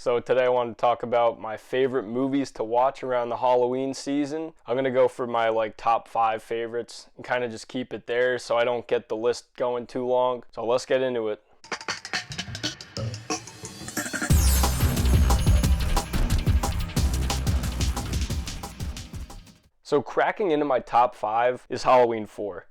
So today I want to talk about my favorite movies to watch around the Halloween season. I'm going to go for my top 5 favorites and kind of just keep it there so I don't get the list going too long. So let's get into it. So cracking into my top 5 is Halloween 4.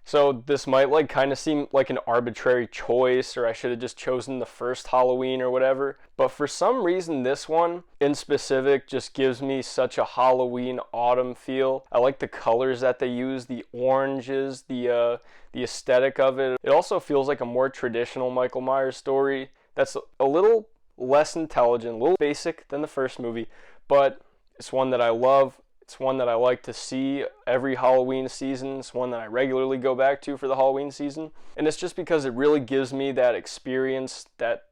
So this might kind of seem like an arbitrary choice, or I should have just chosen the first Halloween or whatever. But for some reason, this one in specific just gives me such a Halloween autumn feel. I like the colors that they use, the oranges, the aesthetic of it. It also feels like a more traditional Michael Myers story that's a little less intelligent, a little basic than the first movie, but it's one that I love. It's one that I like to see every Halloween season. It's one that I regularly go back to for the Halloween season. And it's just because it really gives me that experience,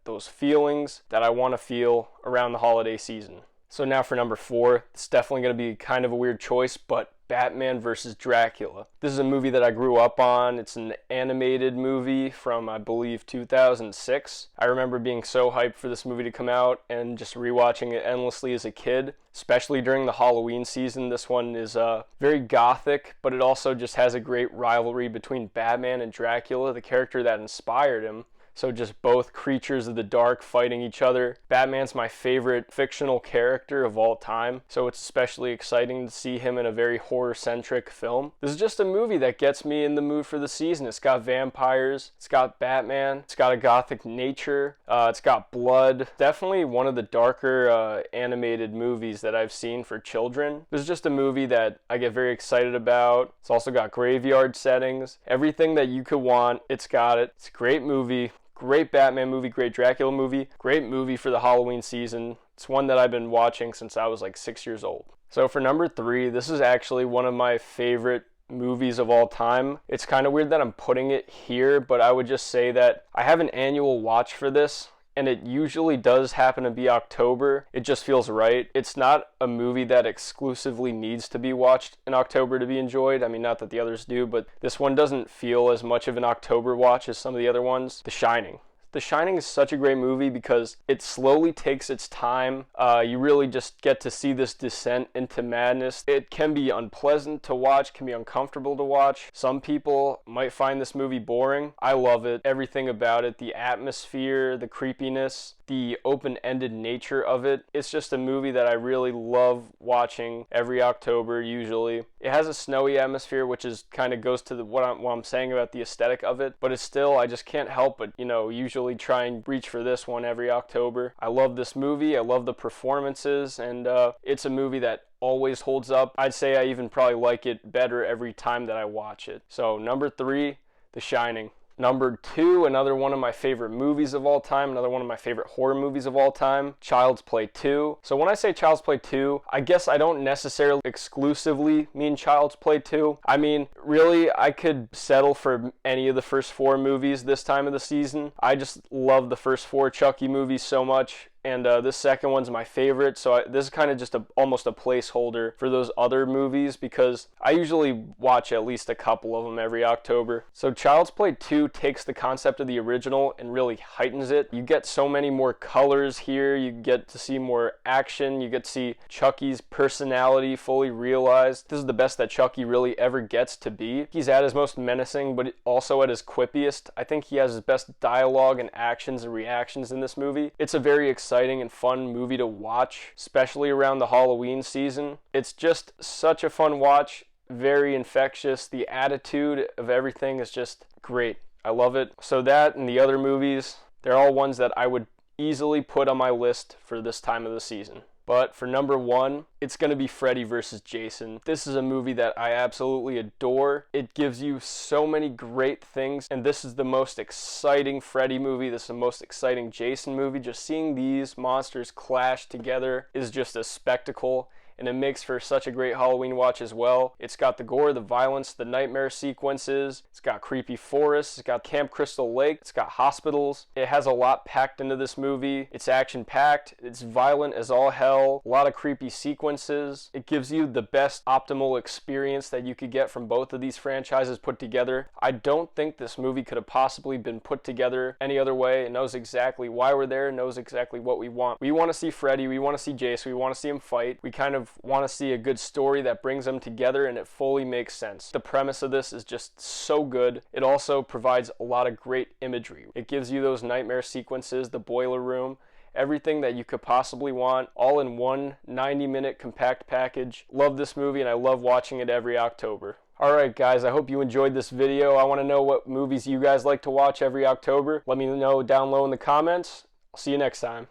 those feelings that I want to feel around the holiday season. So now for number 4, it's definitely going to be kind of a weird choice, but Batman vs. Dracula. This is a movie that I grew up on. It's an animated movie from, I believe, 2006. I remember being so hyped for this movie to come out and just rewatching it endlessly as a kid, especially during the Halloween season. This one is very gothic, but it also just has a great rivalry between Batman and Dracula, the character that inspired him. So just both creatures of the dark fighting each other. Batman's my favorite fictional character of all time, so it's especially exciting to see him in a very horror-centric film. This is just a movie that gets me in the mood for the season. It's got vampires, it's got Batman, it's got a gothic nature, it's got blood. Definitely one of the darker animated movies that I've seen for children. This is just a movie that I get very excited about. It's also got graveyard settings. Everything that you could want, it's got it. It's a great movie. Great Batman movie, great Dracula movie, great movie for the Halloween season. It's one that I've been watching since I was 6 years old. So for number 3, this is actually one of my favorite movies of all time. It's kind of weird that I'm putting it here, but I would just say that I have an annual watch for this, and it usually does happen to be October. It just feels right. It's not a movie that exclusively needs to be watched in October to be enjoyed. I mean, not that the others do, but this one doesn't feel as much of an October watch as some of the other ones. The Shining. The Shining is such a great movie because it slowly takes its time. You really just get to see this descent into madness. It can be unpleasant to watch, can be uncomfortable to watch. Some people might find this movie boring. I love it. Everything about it, the atmosphere, the creepiness, the open-ended nature of it. It's just a movie that I really love watching every October usually. It has a snowy atmosphere, which is kind of goes to what I'm saying about the aesthetic of it, but it's still, I just can't help but, usually try and reach for this one every October. I love this movie. I love the performances, and it's a movie that always holds up. I'd say I even probably like it better every time that I watch it. So number 3, The Shining. Number 2, another one of my favorite movies of all time, another one of my favorite horror movies of all time, Child's Play 2. So when I say Child's Play 2, I guess I don't necessarily exclusively mean Child's Play 2. I mean, really, I could settle for any of the first 4 movies this time of the season. I just love the first 4 Chucky movies so much. And this second one's my favorite, so this is kind of just almost a placeholder for those other movies because I usually watch at least a couple of them every October. So Child's Play 2 takes the concept of the original and really heightens it. You get so many more colors here, you get to see more action, you get to see Chucky's personality fully realized. This is the best that Chucky really ever gets to be. He's at his most menacing, but also at his quippiest. I think he has his best dialogue and actions and reactions in this movie. It's a very exciting and fun movie to watch, especially around the Halloween season. It's just such a fun watch, very infectious. The attitude of everything is just great. I love it. So that and the other movies, they're all ones that I would easily put on my list for this time of the season. But for number 1, it's going to be Freddy vs. Jason. This is a movie that I absolutely adore. It gives you so many great things, and this is the most exciting Freddy movie. This is the most exciting Jason movie. Just seeing these monsters clash together is just a spectacle. and it makes for such a great Halloween watch as well. It's got the gore, the violence, the nightmare sequences, it's got creepy forests, it's got Camp Crystal Lake, it's got hospitals. It has a lot packed into this movie. It's action-packed, it's violent as all hell, a lot of creepy sequences. It gives you the best optimal experience that you could get from both of these franchises put together. I don't think this movie could have possibly been put together any other way. It knows exactly why we're there, it knows exactly what we want. We want to see Freddy, we want to see Jason, we want to see him fight. We kind of want to see a good story that brings them together, and it fully makes sense. The premise of this is just so good. It also provides a lot of great imagery. It gives you those nightmare sequences, the boiler room, everything that you could possibly want, all in one 90-minute compact package. Love this movie, and I love watching it every October. Alright guys, I hope you enjoyed this video. I want to know what movies you guys like to watch every October. Let me know down low in the comments. I'll see you next time.